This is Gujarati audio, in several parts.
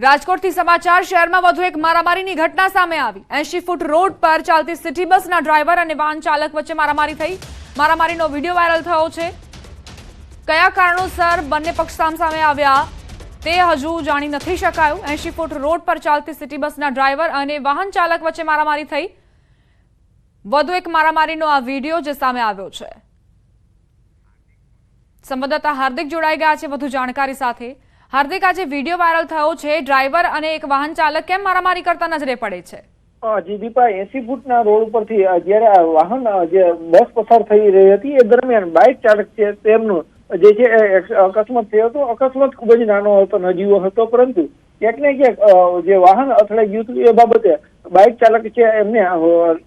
રાજકોટથી સમાચાર શહેરમાં વધુ એક મારામારીની ઘટના સામે આવી। 80 ફૂટ રોડ પર ચાલતી સિટી બસના ડ્રાઈવર અને વાહન ચાલક વચ્ચે મારામારી થઈ। મારામારીનો વિડિયો વાયરલ થયો છે। કયા કારણોસર બંને પક્ષ સામસામે આવ્યા તે હજુ જાણી નથી શકાયું। 80 ફૂટ રોડ પર ચાલતી સિટી બસના ડ્રાઈવર અને વાહન ચાલક વચ્ચે મારામારી થઈ। વધુ એક મારામારીનો આ વિડિયો જે સામે આવ્યો છે। સંવાદદાતા હાર્દિક જોડાઈ ગયા છે વધુ જાણકારી સાથે। हार्दिक, आज वीडियो वायरल थयो छे, ड्राइवर अने एक वाहन चालक केम मारामारी करता नजरे पड़े छे? जी दीपा, 80 फूटना रोड परथी ज्यारे वाहन जे बस पसार थई रही हती ए दरमियान बाइक चालक छे तेमनो जे छे अकस्मात थयो हतो। अकस्मात खूब ज नानो हतो, नजीવો હતો, પરંતુ ક્યાંક ને ક્યાંક જે વાહન અથડાઈ ગયું હતું એ બાબતે બાઇક ચાલક છે એમને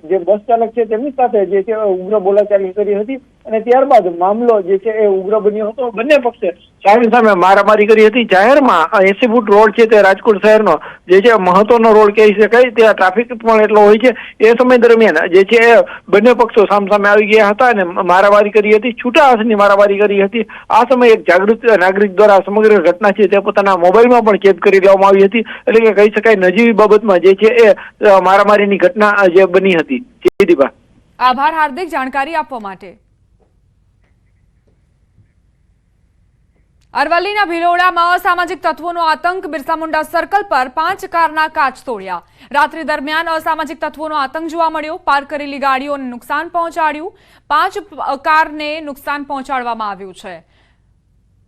જે બસ ચાલક છે તેમની સાથે જે છે ઉગ્ર બોલાચાલી કરી હતી અને ત્યારબાદ મામલો જે છે એ ઉગ્ર બન્યો હતો। બંને પક્ષે સામે સામે મારામારી કરી હતી। જાહેરમાં 80 ફૂટ રોડ છે તે રાજકોટ શહેરનો જે છે મહત્વનો રોડ કહી શકાય। ત્યાં ટ્રાફિક પણ એટલો હોય છે। એ સમય દરમિયાન જે છે બંને પક્ષો સામસામે આવી ગયા હતા અને મારામારી કરી હતી, છૂટા હાથની મારામારી કરી હતી। આ સમયે એક જાગૃત નાગરિક દ્વારા સમગ્ર ઘટના છે તે પોતાના મોબાઈલમાં પણ કેદ કરી લેવામાં આવી હતી। એટલે કે કહી શકાય નજીવી બાબતમાં જે છે એ મારામારીની ઘટના જે બની હતી। દીપા, આભાર હાર્દિક જાણકારી આપવા માટે। અરવલ્લીના ભિલોડામાં અસામાજિક તત્વોનો આતંક। બિરસા મુંડા સર્કલ પર 5 કારના કાચ તોડ્યા। રાત્રિ દરમિયાન અસામાજિક તત્વોનો આતંક જોવા મળ્યો। પાર્ક કરેલી ગાડીઓને નુકસાન પહોંચાડ્યું। 5 કારને નુકસાન પહોંચાડવામાં આવ્યું છે।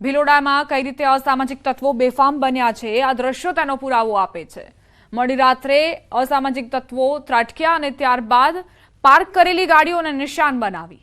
ભિલોડામાં કઈ રીતે અસામાજિક તત્વો બેફામ બન્યા છે આ દ્રશ્યો તેનો પુરાવો આપે છે। મોડી રાત્રે અસામાજિક તત્વો ત્રાટક્યા અને ત્યારબાદ પાર્ક કરેલી ગાડીઓને નિશાન બનાવી।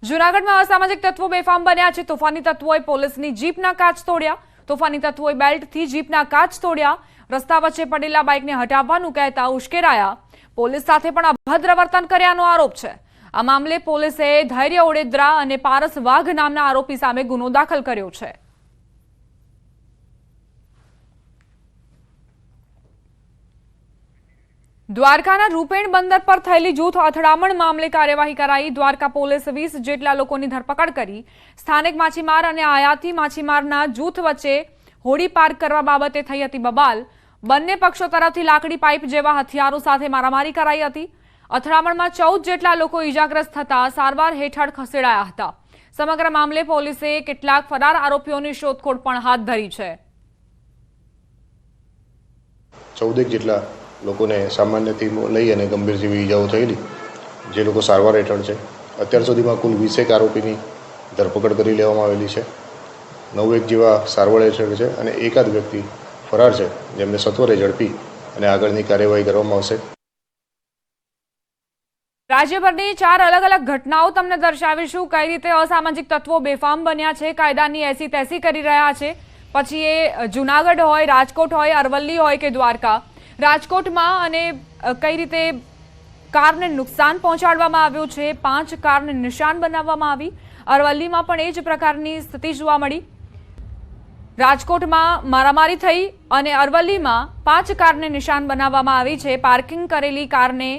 જૂનાગઢમાં અસામાજિક તત્વો બેફામ બન્યા છે। તોફાની તત્વોએ પોલીસની જીપના કાચ તોડ્યા। તોફાની તત્વોએ બેલ્ટથી જીપના કાચ તોડ્યા। રસ્તા વચ્ચે પડેલા બાઇકને હટાવવાનું કહેતા ઉશ્કેરાયા। પોલીસ સાથે પણ અભદ્ર વર્તન કર્યાનો આરોપ છે। આ મામલે પોલીસે ધૈર્ય ઓડેદરા અને પારસ વાઘ નામના આરોપી સામે ગુનો દાખલ કર્યો છે। દ્વારકાના રૂપેણ બંદર પર થયેલી જૂથ અથડામણ મામલે કાર્યવાહી કરાઈ। દ્વારકા પોલીસ 20 જેટલા લોકોની ધરપકડ કરી। સ્થાનિક માછીમાર અને આયાતી માછીમારના જૂથ વચ્ચે હોડી પાર્ક કરવા બાબતે થઈ હતી બબાલ। બંને પક્ષો તરફથી લાકડી પાઇપ જેવા હથિયારો સાથે મારામારી કરાઈ હતી। અથડામણમાં 14 જેટલા લોકો ઈજાગ્રસ્ત થતા સારવાર હેઠળ ખસેડાયા હતા। સમગ્ર મામલે પોલીસે કેટલાક ફરાર આરોપીઓની શોધખોળ પણ હાથ ધરી છે। 14 જેટલા લોકોને સામાન્યથી લઈ અને ગંભીર જેવી ઈજાઓ થયેલી, જે લોકો સારવાર હેઠળ છે। અત્યાર સુધીમાં કુલ 20 આરોપીની ધરપકડ કરી લેવામાં આવેલી છે। 9 જેવા સારવાર હેઠળ છે અને એકાદ વ્યક્તિ ફરાર છે, જેમને સત્વરે ઝડપી અને આગળની કાર્યવાહી કરવામાં આવશે। રાજ્યભરની 4 અલગ અલગ ઘટનાઓ તમને દર્શાવીશું। કઈ રીતે અસામાજિક તત્વો બેફામ બન્યા છે, કાયદાની એસી તેસી કરી રહ્યા છે। પછી એ જૂનાગઢ હોય, રાજકોટ હોય, અરવલ્લી હોય કે દ્વારકા। રાજકોટમાં અને કઈ રીતે કારને નુકસાન પહોંચાડવામાં આવ્યું છે, 5 કારને નિશાન બનાવવામાં આવી। અરવલ્લીમાં પણ એ જ પ્રકારની સ્થિતિ જોવા મળી। રાજકોટમાં મારામારી થઈ અને અરવલ્લીમાં 5 કારને નિશાન બનાવવામાં આવી છે। પાર્કિંગ કરેલી કારને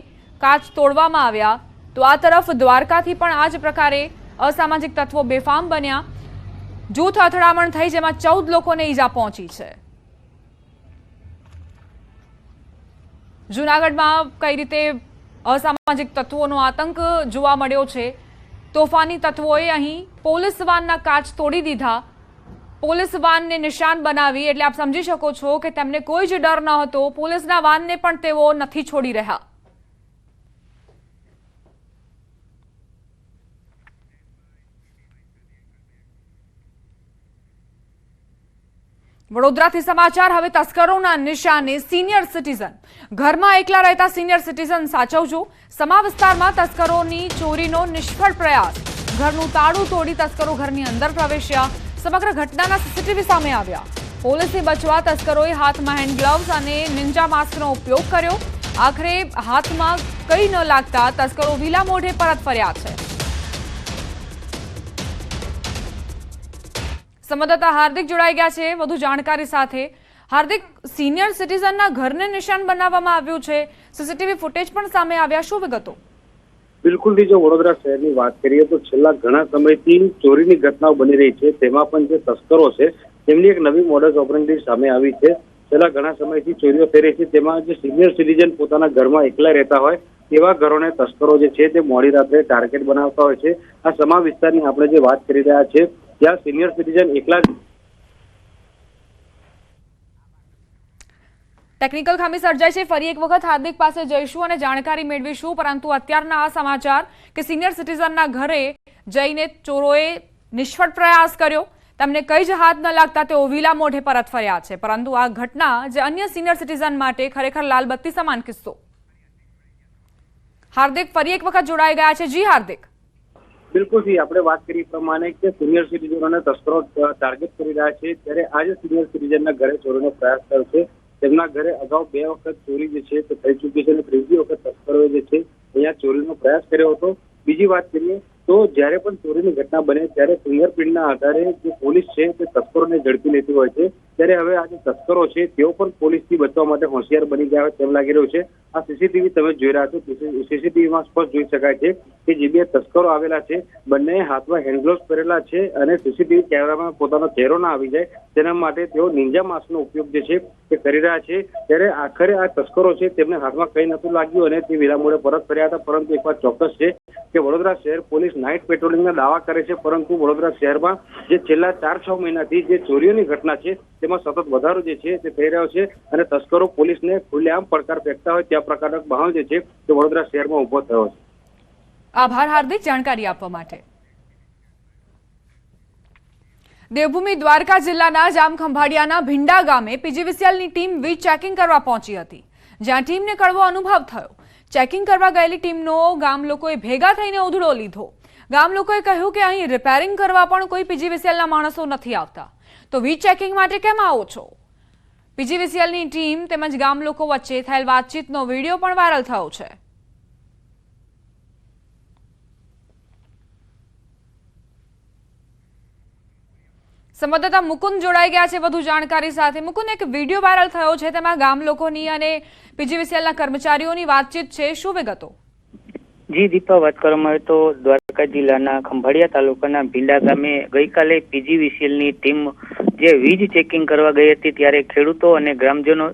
કાચ તોડવામાં આવ્યા। તો આ તરફ દ્વારકાથી પણ આ જ પ્રકારે અસામાજિક તત્વો બેફામ બન્યા। જૂથ અથડામણ થઈ જેમાં 14 લોકોને ઈજા પહોંચી છે। જૂનાગઢમાં કઈ રીતે અસામાજિક તત્વોનો આતંક જોવા મળ્યો છે। તોફાની તત્વોએ અહીં પોલીસ વાનના કાચ તોડી દીધા। પોલીસ વાનને નિશાન બનાવી, એટલે આપ સમજી શકો છો કે તેમને કોઈ જ ડર ન હતો। પોલીસના વાનને પણ તેઓ નથી છોડી રહ્યા। વડોદરાથી સમાચાર। હવે તસ્કરોના નિશાને સિનિયર સિટીઝન। ઘરમાં એકલા રહેતા સિનિયર સિટીઝન સાચવજો। સમા વિસ્તારમાં તસ્કરોની ચોરીનો નિષ્ફળ પ્રયાસ। ઘરનું તાળું તોડી તસ્કરો ઘરની અંદર પ્રવેશ્યા। સમગ્ર ઘટનાના સીસીટીવી સામે આવ્યા। પોલીસથી બચવા તસ્કરોએ હાથમાં હેન્ડ ગ્લવ્સ અને નિંજા માસ્કનો ઉપયોગ કર્યો। આખરે હાથમાં કંઈ ન લાગતા તસ્કરો વિલા મોઢે પરત ફર્યા છે। સંવાદદાતા હાર્દિક જોડાઈ ગયા છે વધુ જાણકારી સાથે। હાર્દિક, સિનિયર સિટીઝનના ઘરને નિશાન બનાવવામાં આવ્યું છે, સીસીટીવી ફૂટેજ પણ સામે આવ્યા. શું વિગતો? બિલકુલ, જો વડોદરા શહેરની વાત કરીએ તો છેલ્લા ઘણા સમયથી ચોરીની ઘટનાઓ બની રહી છે. તેમાં પણ જે તસ્કરો છે તેમની એક નવી મોડસ ઓપરેન્ડી સામે આવી છે. છેલ્લા ઘણા સમયથી ચોરીઓ થઈ રહી છે. તેમાં જે સિનિયર સિટીઝન પોતાના ઘરમાં એકલા રહેતા હોય તેવા ઘરોને તસ્કરો જે છે તે મોડી રાત્રે ટાર્ગેટ બનાવતા હોય છે. આ સમા વિસ્તારની આપણે જે વાત કરી રહ્યા છે ત્યાં સિનિયર સિટીઝન એકલા ટેકનિકલ ખામી સર્જાઈ છે. ફરી એક વખત હાર્દિક પાસે જઈશું અને જાણકારી મેળવીશું, પરંતુ અત્યારના આ સમાચાર કે સિનિયર સિટીઝનના ઘરે જઈને ચોરોએ નિષ્ફળ પ્રયાસ કર્યો, તેમને કઈ જ હાથ ન લાગતા તેઓ વિલા મોઢે પરત ફર્યા છે. પરંતુ આ ઘટના જે અન્ય સિનિયર સિટીઝન માટે ખરેખર લાલબત્તી સમાન કિસ્સો. હાર્દિક ફરી એક વખત જોડાઈ ગયા છે. જી હાર્દિક. બિલકુલ જી, આપણે વાત કરી પ્રમાણે કે સિનિયર સિટીઝનોને તસ્કરો ટાર્ગેટ કરી રહ્યા છે, ત્યારે આજે સિનિયર સિટીઝનના ઘરે ચોરીનો પ્રયાસ કર્યો છે. તેમના ઘરે અગાઉ 2 વખત ચોરી જે છે તે થઈ ચૂકી છે અને ત્રીજી વખત તસ્કરોએ જે છે અહીંયા ચોરીનો પ્રયાસ કર્યો હતો. બીજી વાત કરીએ તો જ્યારે પણ ચોરીની ઘટના બને ત્યારે ફિંગરપ્રિન્ટના આધારે જે પોલીસ છે તે તસ્કરોને ઝડપી લેતી હોય છે. ત્યારે હવે આ જે તસ્કરો છે તેઓ પણ પોલીસથી બચવા માટે હોશિયાર બની ગયા હોય તેમ લાગી રહ્યું છે. આ સીસીટીવી તમે જોઈ રહ્યા છો, સીસીટીવીમાં સ્પષ્ટ જોઈ શકાય છે કે જે 2 તસ્કરો આવેલા છે બંને હાથમાં હેન્ડગ્લોવ્સ પહેરેલા છે અને સીસીટીવી કેમેરામાં પોતાનો ચહેરો ના આવી જાય તેના માટે તેઓ નિંજા માસ્કનો ઉપયોગ જે છે તે કરી રહ્યા છે. ત્યારે આખરે આ તસ્કરો છે તેમને હાથમાં કંઈ નતું લાગ્યું અને તે વિલા મોડે પરત ફર્યા હતા. પરંતુ એક વાત ચોક્કસ છે કે વડોદરા શહેર પોલીસ નાઇટ પેટ્રોલિંગના દાવા કરે છે, પરંતુ વડોદરા શહેરમાં જે છેલ્લા 4-6 મહિનાથી જે ચોરીઓની ઘટના છે તેમાં સતત વધારો જે છે તે થઈ રહ્યો છે અને તસ્કરો પોલીસને ખુલ્લેઆમ પડકાર ફેંકતા હોય ત્યાં પ્રકારનો માહોલ જે છે તે વડોદરા શહેરમાં ઉભો થયો છે. આભાર હાર્દિક જાણકારી આપવા માટે. દેવભૂમિ દ્વારકા જિલ્લાના જામખંભાળિયાના ભીંડા ગામે પીજીવીસીએલની ટીમ વીજ ચેકિંગ કરવા પહોંચી હતી, જ્યાં ટીમને કડવો અનુભવ થયો. ચેકિંગ કરવા ગયેલી ટીમનો ગામ લોકોએ ભેગા થઈને ઉધડો લીધો. ગામ લોકોએ કહ્યું કે અહીં રિપેરિંગ કરવા પણ કોઈ પીજીવીસીએલના માણસો નથી આવતા, તો વીજ ચેકિંગ માટે કેમ આવો છો? પીજીવીસીએલની ટીમ તેમજ ગામ લોકો વચ્ચે થયેલ વાતચીતનો વિડીયો પણ વાયરલ થયો છે. સંવાદદાતા મુકુંદ જોડાઈ ગયા છે વધુ જાણકારી સાથે. મુકુંદ, એક વિડીયો વાયરલ થયો છે, તેમાં ગામ લોકોની અને પીજીવીસીએલના કર્મચારીઓની વાતચીત છે. શું વિગતો? જી દીપા, વાત કરવામાં આવે તો દ્વારકા જિલ્લાના ખંભાળિયા તાલુકાના ભીંડા ગામે ગઈકાલે પીજીવીસીએલની ટીમ જે વીજ ચેકિંગ કરવા ગઈ હતી ત્યારે ખેડૂતો અને ગ્રામજનો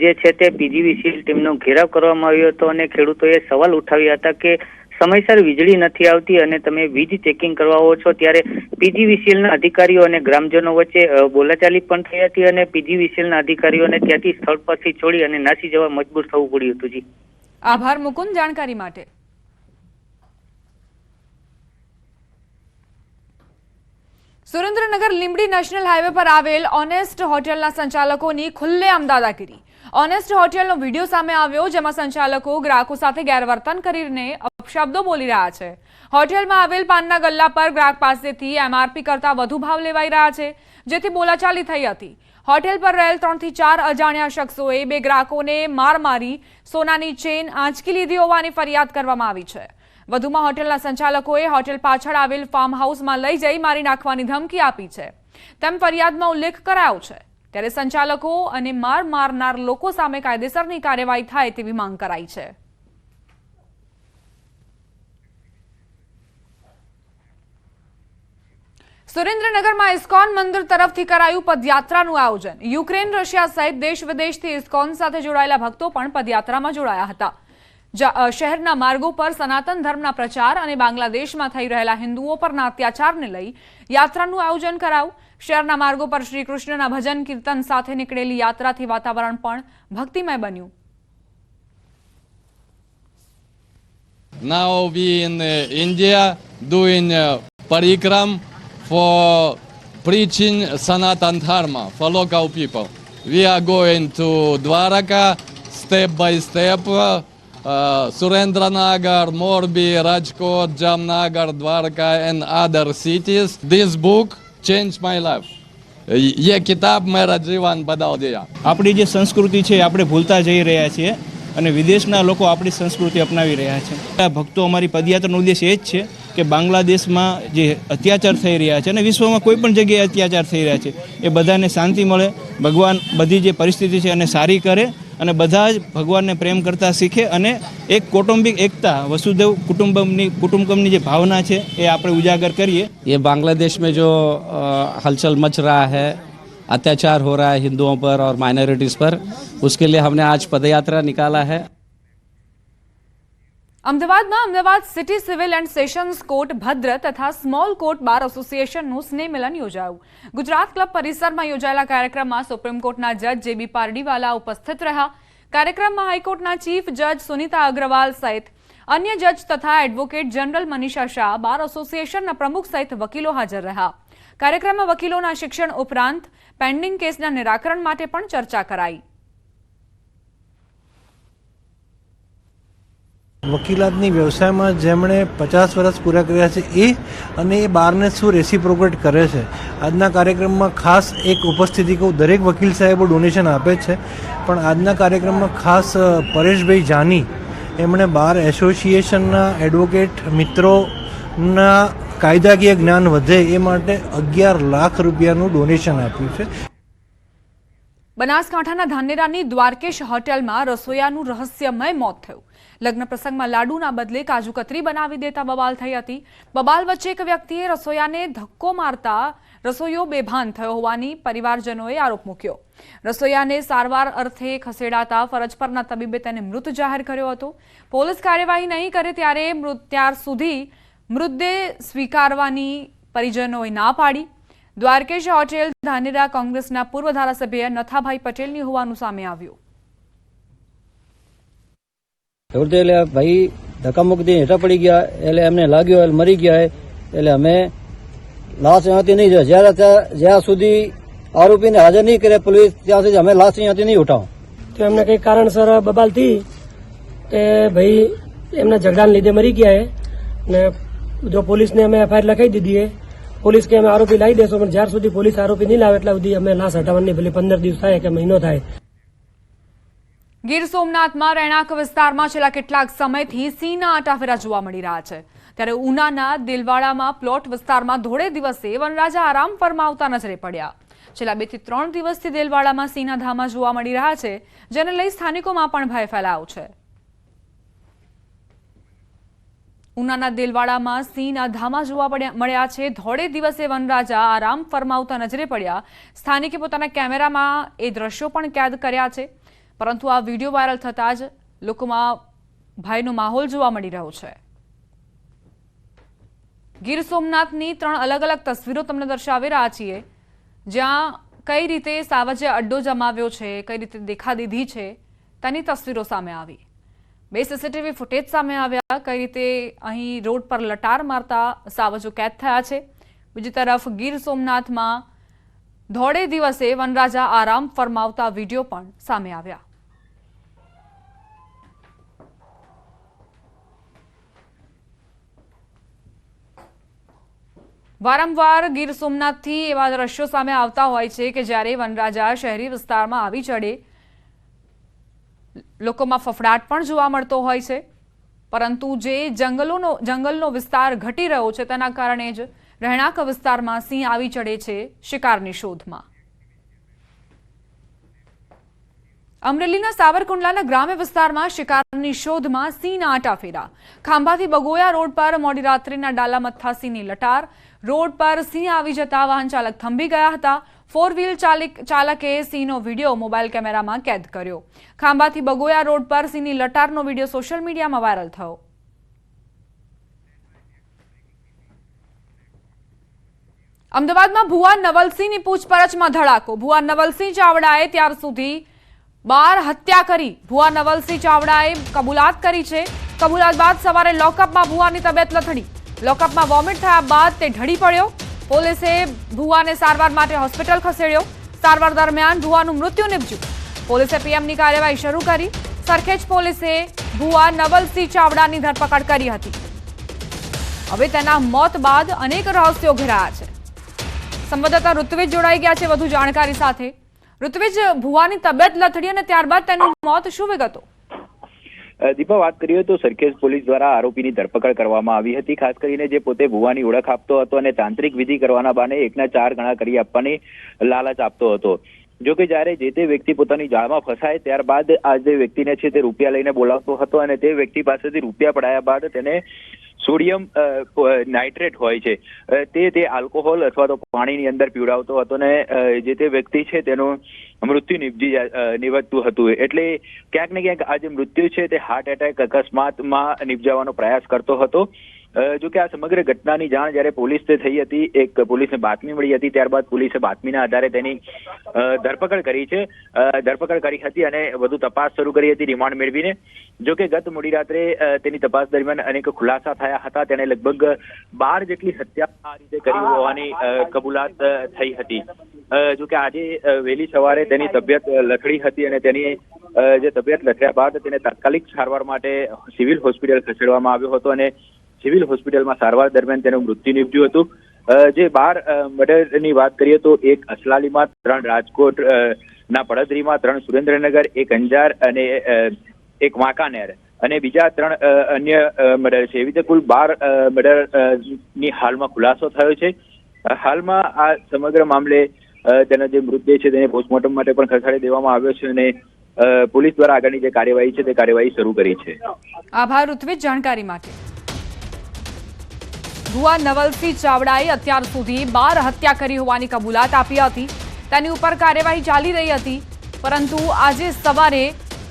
જે છે તે પીજીવીસીએલ ટીમનો ઘેરાવ કરવામાં આવ્યો હતો અને ખેડૂતોએ સવાલ ઉઠાવ્યા હતા કે સમયસર વીજળી નથી આવતી અને તમે વીજ ચેકિંગ કરવા આવો છો. ત્યારે પીજીવીસીએલના અધિકારીઓ અને ગ્રામજનો વચ્ચે બોલાચાલી પણ થઈ હતી અને પીજીવીસીએલના અધિકારીઓને ત્યાંથી સ્થળ પરથી છોડી અને નાસી જવા મજબૂર થવું પડ્યું હતું. જી આભાર મુકુંદ જાણકારી માટે. સુરેન્દ્રનગર લીંબડી નેશનલ હાઈવે પર આવેલ ઓનેસ્ટ હોટેલના સંચાલકોની ખુલ્લેઆમ દાદાગીરી. ઓનેસ્ટ હોટેલનો વિડીયો સામે આવ્યો, જેમાં સંચાલકો ગ્રાહકો સાથે ગેરવર્તન કરીને અપશબ્દો બોલી રહ્યા છે. હોટેલમાં આવેલ પાનના ગલ્લા પર ગ્રાહક પાસેથી એમઆરપી કરતા વધુ ભાવ લેવાઈ રહ્યા છે, જેથી બોલાચાલી થઈ હતી. હોટેલ પર રહેલ 3 થી 4 અજાણ્યા શખ્સોએ 2 ગ્રાહકોને માર મારી સોનાની ચેન આંચકી લીધી હોવાની ફરિયાદ કરવામાં આવી છે. વધુમાં હોટેલના સંચાલકોએ હોટેલ પાછળ આવેલ ફાર્મ હાઉસમાં લઈ જઈ મારી નાખવાની ધમકી આપી છે તેમ ફરિયાદમાં ઉલ્લેખ કરાયો છે. ત્યારે સંચાલકો અને માર મારનાર લોકો સામે કાયદેસરની કાર્યવાહી થાય તેવી માંગ કરાઈ છે. સુરેન્દ્રનગરમાં ઇસ્કોન મંદિર તરફથી કરાયું પદયાત્રાનું આયોજન. યુક્રેન, રશિયા સહિત દેશ વિદેશથી ઇસ્કોન સાથે જોડાયેલા ભક્તો પણ પદયાત્રામાં જોડાયા હતા. શહેરના માર્ગો પર સનાતન ધર્મના પ્રચાર અને બાંગ્લાદેશમાં થઈ રહેલા હિન્દુઓ પરના અત્યાચારને લઈ યાત્રાનું આયોજન કરાયું. શહેરના માર્ગો પર શ્રી કૃષ્ણના ભજન કીર્તન સાથે નીકળેલી યાત્રાથી વાતાવરણ પણ ભક્તિમય બન્યું. Now we in India doing parikram for preaching Sanatan Dharma for local people. We are going to Dwaraka step by step. Surendranagar, Morbi, Rajkot, Jamnagar, Dwarka and other cities. This book changed my life. ये किताब मेरा जीवन बदल दिया. આપણી જે સંસ્કૃતિ છે આપણે ભૂલતા જઈ રહ્યા છીએ અને વિદેશના લોકો આપણી સંસ્કૃતિ અપનાવી રહ્યા છે. આ ભક્તો અમારી પદયાત્રાનો ઉદ્દેશ એ જ છે કે બાંગ્લાદેશમાં જે અત્યાચાર થઈ રહ્યા છે અને વિશ્વમાં કોઈ પણ જગ્યાએ અત્યાચાર થઈ રહ્યા છે એ બધાને શાંતિ મળે, ભગવાન બધી જે પરિસ્થિતિ છે એને સારી કરે અને બધા જ ભગવાનને પ્રેમ કરતા શીખે અને એક કૌટુંબિક એકતા વસુદેવ કુટુંબકમની જે ભાવના છે એ આપણે ઉજાગર કરીએ। ये बांग्लादेश में जो हलचल मच रहा है, अत्याचार हो रहा है हिंदुओं पर और माइनॉरिटीज़ पर, उसके लिए हमने आज पदयात्रा निकाला है। અમદાવાદમાં Ahmedabad city civil and sessions court Bhadra તથા સ્મોલ કોર્ટ બાર એસોસિએશનનું સ્નેહ મિલન યોજાયું। ગુજરાત ક્લબ પરિસરમાં યોજાયેલા કાર્યક્રમમાં સુપ્રીમ કોર્ટના જજ જેબી પારડીવાલા ઉપસ્થિત રહ્યા। કાર્યક્રમમાં હાઈકોર્ટના ચીફ જજ સુનીતા અગ્રવાલ સહિત અન્ય જજ તથા એડવોકેટ જનરલ મનીષા શાહ, બાર એસોસિએશનના પ્રમુખ સહિત વકીલો હાજર રહ્યા। કાર્યક્રમમાં વકીલોના શિક્ષણ ઉપરાંત પેન્ડિંગ કેસના નિરાકરણ માટે પણ ચર્ચા કરાઈ। વકીલાતની વ્યવસાયમાં જેમણે 50 વર્ષ પૂરા કર્યા છે એ અને એ બારને શું રેસિપ્રોકેટ કરે છે। આજના કાર્યક્રમમાં ખાસ એક ઉપસ્થિતિ કહું, દરેક વકીલ સાહેબો ડોનેશન આપે છે, પણ આજના કાર્યક્રમમાં ખાસ પરેશભાઈ જાની એમણે બાર એસોસિએશનના એડવોકેટ મિત્રોના કાયદાકીય જ્ઞાન વધે એ માટે 11 લાખ રૂપિયાનું ડોનેશન આપ્યું છે। બનાસકાંઠાના ધાનેરાની દ્વારકેશ હોટેલમાં રસોઈયાનું રહસ્યમય મોત થયું। લગ્ન પ્રસંગમાં લાડુના બદલે કાજુ કતરી બનાવી દેતા બબાલ થઈ હતી। બબાલ વચ્ચે એક વ્યક્તિએ રસોઈયાને ધક્કો મારતા રસોઈયો બેભાન થયો હોવાની પરિવારજનોએ આરોપ મૂક્યો। રસોઈયાને સારવાર અર્થે ખસેડાતા ફરજ પરના તબીબે તેને મૃત જાહેર કર્યો હતો। પોલીસ કાર્યવાહી નહીં કરે ત્યાર સુધી મૃતદેહ સ્વીકારવાની પરિજનોએ ના પાડી। દ્વારકેશ હોટેલ ધાનેરા કોંગ્રેસના પૂર્વ ધારાસભ્ય નથાભાઈ પટેલની હોવાનું સામે આવ્યું। એટલે ભાઈ ધક્કા મુક્કી હેઠા પડી ગયા, એટલે એમને લાગ્યો એટલે મરી ગયા, એટલે અમે લાશ અહીંયાથી નહીં જાય જ્યાં સુધી આરોપીને હાજર નહીં કરે પોલીસ ત્યાં સુધી અમે લાશ અહીંયાથી નહીં ઉઠાવો। તો એમને કઈ કારણસર બબાલ થી કે ભાઈ એમના ઝઘડાને લીધે મરી ગયા ને જો પોલીસને અમે એફઆઈઆર લખાઈ દીધી है। પોલીસ કે અમે આરોપી લાવી દેશો, પણ જ્યાર સુધી પોલીસ આરોપી નહીં લાવે એટલા સુધી અમે લાશ હટાવવાની ભલે 15 દિવસ થાય કે મહિનો થાય। ગીર સોમનાથમાં રહેણાંક વિસ્તારમાં છેલ્લા કેટલાક સમયથી સિંહના આટાફેરા જોવા મળી રહ્યા છે। ત્યારે ઉનાના દિલવાડામાં પ્લોટ વિસ્તારમાં ધોળે દિવસે વનરાજા આરામ ફરમાવતા નજરે પડ્યા। છેલ્લા 2 થી 3 દિવસથી દિલવાડામાં સિંહના ધામા જોવા મળી રહ્યા છે, જેને લઈ સ્થાનિકોમાં પણ ભય ફેલાયો છે। ઉનાના દિલવાડામાં સિંહના ધામા જોવા મળ્યા છે। ધોળે દિવસે વનરાજા આરામ ફરમાવતા નજરે પડ્યા। સ્થાનિકે પોતાના કેમેરામાં એ દ્રશ્યો પણ કેદ કર્યા છે, પરંતુ આ વિડીયો વાયરલ થતાં જ લોકોમાં ભયનો માહોલ જોવા મળી રહ્યો છે। ગીર સોમનાથની 3 અલગ અલગ તસવીરો તમને દર્શાવી રહ્યા છીએ, જ્યાં કઈ રીતે સાવજે અડ્ડો જમાવ્યો છે, કઈ રીતે દેખાદીધી છે તેની તસવીરો સામે આવી। 2 સીસીટીવી ફૂટેજ સામે આવ્યા, કઈ રીતે અહીં રોડ પર લટાર મારતા સાવજો કેદ થયા છે। બીજી તરફ ગીર સોમનાથમાં ધોળે દિવસે વનરાજા આરામ ફરમાવતા વિડીયો પણ સામે આવ્યા। વારંવાર ગીર સોમનાથથી એવા દ્રશ્યો સામે આવતા હોય છે કે જ્યારે વનરાજા શહેરી વિસ્તારમાં આવી ચડે, લોકોમાં ફફડાટ પણ જોવા મળતો હોય છે, પરંતુ જે જંગલનો વિસ્તાર ઘટી રહ્યો છે તેના કારણે જ રહેણાંક વિસ્તારમાં સિંહ આવી ચડે છે શિકારની શોધમાં। અમરેલીના સાવરકુંડલાના ગ્રામ્ય વિસ્તારમાં શિકારની શોધમાં સિંહના આટાફેરા। ખાંભાથી બગોયા રોડ પર મોડી રાત્રિના ડાલામથ્થા સિંહની લટાર। રોડ પર સિંહ આવી જતા વાહન ચાલક થંભી ગયા હતા। 4 વ્હીલ ચાલકે સિંહનો વિડીયો મોબાઈલ કેમેરામાં કેદ કર્યો। ખાંભાથી બગોયા રોડ પર સિંહની લટારનો વિડીયો સોશિયલ મીડિયામાં વાયરલ થયો। અમદાવાદમાં ભુવા નવલસિંહની પૂછપરછમાં ધડાકો। ભુવા નવલસિંહ ચાવડાએ ત્યાર સુધી 12 હત્યા કરી। ભુવા નવલસિંહ ચાવડાએ કબૂલાત કરી છે। કબૂલાત બાદ સવારે લોકઅપમાં ભુવાની તબિયત લથડી। લોકઅપમાં વોમિટ થયા બાદ તે ઢળી પડ્યો। પોલીસે ભુવાને સારવાર માટે હોસ્પિટલ ખસેડ્યો। સારવાર દરમિયાન ભુવાનું મૃત્યુ નિપજ્યું। પોલીસે પીએમની કાર્યવાહી શરૂ કરી। સરખેજ પોલીસે ભુવા નવલસિંહ ચાવડાની ધરપકડ કરી હતી। હવે તેના મોત બાદ અનેક રહસ્યો ઘેરાયા છે। સંવાદદાતા ઋત્વિજ જોડાઈ ગયા છે વધુ જાણકારી સાથે। ઋત્વિજ, ભુવાની તબિયત લથડી અને ત્યારબાદ તેનું મોત, શું વિગતો? દીપા, વાત કરીએ તો સરખેજ પોલીસ દ્વારા આરોપીની ધરપકડ કરવામાં આવી હતી. ખાસ કરીને જે પોતે ભુવાની ઓળખ આપતો હતો અને તાંત્રિક વિધિ કરવાના બાને 1ના 4 ગણા કરી આપવાની લાલચ આપતો હતો. જો કે જ્યારે જે તે વ્યક્તિ પોતાની જાળમાં ફસાય ત્યારબાદ આ જે વ્યક્તિને છે તે રૂપિયા લઈને બોલાવતો હતો અને તે વ્યક્તિ પાસેથી રૂપિયા પડાયા બાદ તેને સોડિયમ નાઇટ્રેટ હોય છે તે આલ્કોહોલ અથવા તો પાણીની અંદર પીવડાવતો હતો ને જે તે વ્યક્તિ છે તેનું મૃત્યુ નિવડતું હતું. એટલે ક્યાંક ને ક્યાંક આ જે મૃત્યુ છે તે હાર્ટ એટેક અકસ્માતમાં નિપજાવવાનો પ્રયાસ કરતો હતો. જો કે આ સમગ્ર ઘટનાની જાણ જ્યારે પોલીસને થઈ હતી, એક પોલીસને બાતમી મળી હતી, ત્યારબાદ પોલીસે બાતમીના આધારે તેની ધરપકડ કરી છે. ધરપકડ કરી હતી અને વધુ તપાસ શરૂ કરી હતી રિમાન્ડ મેળવીને. જો કે ગત મોડી રાત્રે તેની તપાસ દરમિયાન અનેક ખુલાસા થયા હતા. તેને લગભગ 12 જેટલી હત્યા આ રીતે કરી હોવાની કબૂલાત થઈ હતી. જો કે આજે વહેલી સવારે તેની તબિયત લથડી હતી અને તેની જે તબિયત લથડ્યા બાદ તેને તાત્કાલિક સારવાર માટે સિવિલ હોસ્પિટલ ખસેડવામાં આવ્યો હતો અને સિવિલ હોસ્પિટલમાં સારવાર દરમિયાન તેનું મૃત્યુ નીપજ્યું હતું. જે 12 મર્ડરની વાત કરીએ તો 1 અસલાલીમાં, 3 રાજકોટ ના પડદરીમાં, 3 સુરેન્દ્રનગર, 1 અંજાર અને 1 વાંકાનેર અને બીજા 3 અન્ય મર્ડર છે. એવી રીતે કુલ 12 મર્ડરની હાલમાં ખુલાસો થયો છે. હાલમાં આ સમગ્ર મામલે તેનો જે મૃતદેહ છે તેને પોસ્ટમોર્ટમ માટે પણ ખસેડી દેવામાં આવ્યો છે અને પોલીસ દ્વારા આગળની જે કાર્યવાહી છે તે કાર્યવાહી શરૂ કરી છે. આભાર ઋત્વિજ જાણકારી માટે. ભુવા નવલસિંહ ચાવડાએ અત્યાર સુધી 12 હત્યા કરી હોવાની કબૂલાત આપી હતી. તેની ઉપર કાર્યવાહી ચાલી રહી હતી, પરંતુ આજે સવારે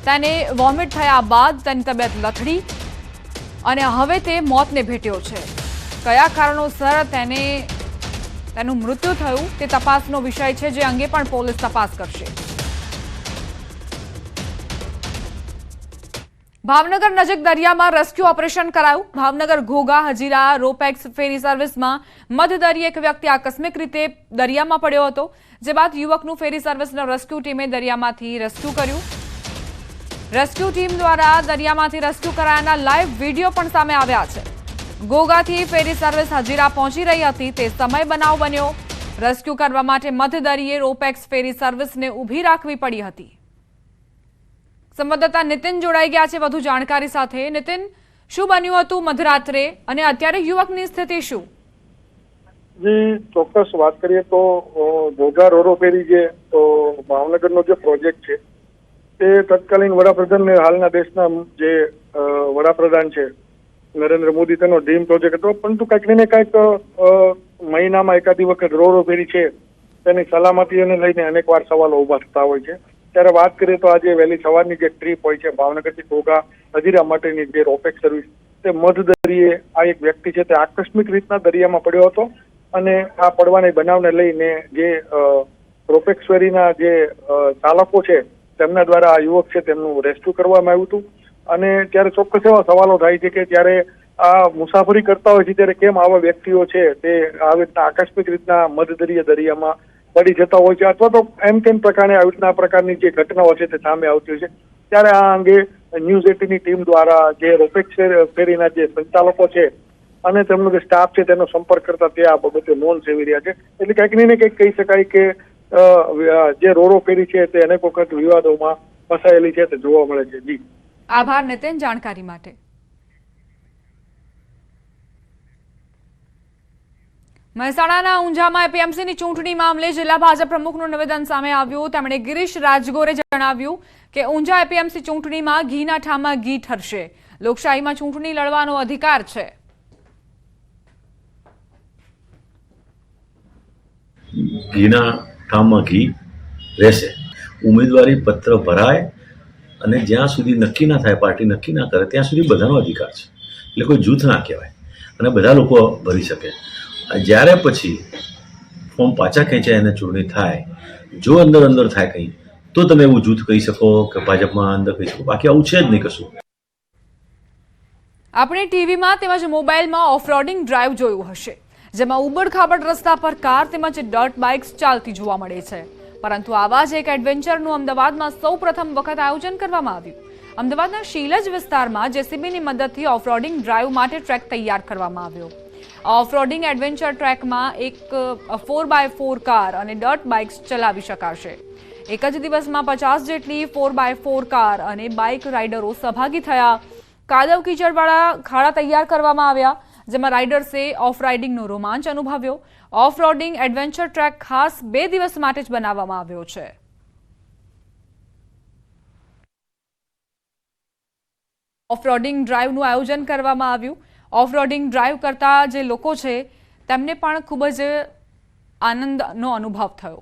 તેને વોમિટ થયા બાદ તેની તબિયત લથડી અને હવે તે મોતને ભેટ્યો છે. કયા કારણોસર તેનું મૃત્યુ થયું તે તપાસનો વિષય છે, જે અંગે પણ પોલીસ તપાસ કરશે. ભાવનગર નજીક દરિયામાં રેસ્ક્યુ ઓપરેશન કરાયું. ભાવનગર ઘોઘા હજીરા રોપેક્સ ફેરી સર્વિસમાં મધદરિયે એક વ્યક્તિ આકસ્મિક રીતે દરિયામાં પડ્યો હતો, જે બાદ યુવકનું ફેરી સર્વિસના રેસ્ક્યુ ટીમે દરિયામાંથી રેસ્ક્યુ કર્યું. રેસ્ક્યુ ટીમ દ્વારા દરિયામાંથી રેસ્ક્યુ કરાયાના લાઈવ વિડીયો પણ સામે આવ્યા છે. ઘોઘાથી ફેરી સર્વિસ હજીરા પહોંચી રહી હતી તે સમય બનાવ બન્યો. રેસ્ક્યુ કરવા માટે મધદરિયે રોપેક્સ ફેરી સર્વિસને ઊભી રાખવી પડી હતી. સંવાદદાતા નીતિન જોડાઈ ગયા છે વધુ જાણકારી સાથે. નીતિન, શું બન્યું હતું મધરાત્રે અને અત્યારે યુવકની સ્થિતિ શું? જી, ચોક્કસ વાત કરીએ તો ઘોઘા રોરો ફેરી જે ભાવનગરનો જે પ્રોજેક્ટ છે તે તત્કાલીન વડાપ્રધાન ને હાલના દેશના જે વડાપ્રધાન છે નરેન્દ્ર મોદી તેનો ડ્રીમ પ્રોજેક્ટ હતો. પરંતુ કંઈક ને કંઈક મહિનામાં એકાદી વખત રોરો ફેરી છે તેની સલામતીને લઈને અનેક વાર સવાલો ઉભા થતા હોય છે. ત્યારે વાત કરીએ તો આજે વહેલી સવારની જે ટ્રીપ હોય છે ભાવનગરથી ઘોઘા હજીરા માટેની જે રોપેક્સ સર્વિસ, તે મધદરિયે આ એક વ્યક્તિ છે તે આકસ્મિક રીતના દરિયામાં પડ્યો હતો અને આ પડવાની બનાવને લઈને જે રોપેક્સ ફેરીના જે ચાલકો છે તેમના દ્વારા આ યુવક છે તેમનું રેસ્ક્યુ કરવામાં આવ્યું હતું. અને ત્યારે ચોક્કસ એવા સવાલો થાય છે કે જ્યારે આ મુસાફરી કરતા હોય છે ત્યારે કેમ આવા વ્યક્તિઓ છે તે આવી રીતના આકસ્મિક રીતના મધદરિયે દરિયામાં પડી જતા હોય છે, અથવા તો કેમ પ્રકારે આવી રીતના પ્રકારની જે ઘટનાઓ છે તે સામે આવતી હોય છે. ત્યારે આ અંગે ન્યૂઝ 18ની ટીમ દ્વારા જે રોપેક્સ ફેરીના જે સંચાલકો છે અને તેમનો જે સ્ટાફ છે તેનો સંપર્ક કરતા તે આ બાબતે નોંધ સેવી રહ્યા છે. એટલે કંઈક ને કંઈક કહી શકાય કે જે રોરો ફેરી છે તે અનેક વખત વિવાદોમાં ફસાયેલી છે તે જોવા મળે છે. જી, આભાર નીતિન જાણકારી માટે. મહેસાણાના ઊંઝામાં એપીએમસીની ચૂંટણી મામલે જિલ્લા ભાજપ પ્રમુખનું નિવેદન સામે આવ્યું. તેમણે ગિરીશ રાજગોરે જણાવ્યું કે ઊંઝા એપીએમસી ચૂંટણીમાં ઘીના ઠામમાં ઘી ઠરશે. લોકશાહીમાં ચૂંટણી લડવાનો અધિકાર છે. ઘીના ઠામમાં ઘી રહેશે. ઉમેદવારી પત્ર ભરાય અને જ્યાં સુધી નક્કી ના થાય, પાર્ટી નક્કી ના કરે ત્યાં સુધી બધાનો અધિકાર છે. એટલે કોઈ જૂથ ના કહેવાય અને બધા લોકો ભરી શકે. જ્યારે પછી ફોર્મ પાછા ખેંચાય અને ચૂંટણી થાય, જો અંદર થાય કંઈ, તો તમે એવું જૂથ કહી શકો કે ભાજપમાં અંદર કહી શકો. બાકી આવું છે જ નહીં કશું. આપણે ટીવીમાં તેમજ મોબાઈલમાં ઓફરોડિંગ ડ્રાઈવ જોયું હશે, જેમાં ઉબડખાબડ રસ્તા પર કાર તેમજ ડર્ટ બાઇક્સ ચાલતી જોવા મળે છે. પરંતુ આવા જ એક એડવેન્ચરનું અમદાવાદમાં સૌપ્રથમ વખત આયોજન કરવામાં આવ્યું. અમદાવાદના શીલજ વિસ્તારમાં જેસીબીની મદદથી ઓફરોડિંગ ડ્રાઈવ માટે ટ્રેક તૈયાર કરવામાં આવ્યો. ઓફરોડિંગ એડવેન્ચર ટ્રેકમાં એક 4x4 કાર અને ડર્ટ બાઇક્સ ચલાવી શકાશે. એક જ દિવસમાં 50 જેટલી 4x4 કાર અને બાઇક રાઇડરો સહભાગી થયા. કાદવ કીચડવાળા ખાડા તૈયાર કરવામાં આવ્યા, જેમાં રાઇડર્સે ઓફ રાઇડિંગનો રોમાંચ અનુભવ્યો. ઓફ રોડિંગ એડવેન્ચર ટ્રેક ખાસ 2 દિવસ માટે જ બનાવવામાં આવ્યો છે. ઓફ રોડિંગ ડ્રાઈવનું આયોજન કરવામાં આવ્યું. ઓફ રોડિંગ ડ્રાઈવ કરતા જે લોકો છે તેમને પણ ખૂબ જ આનંદનો અનુભવ થયો.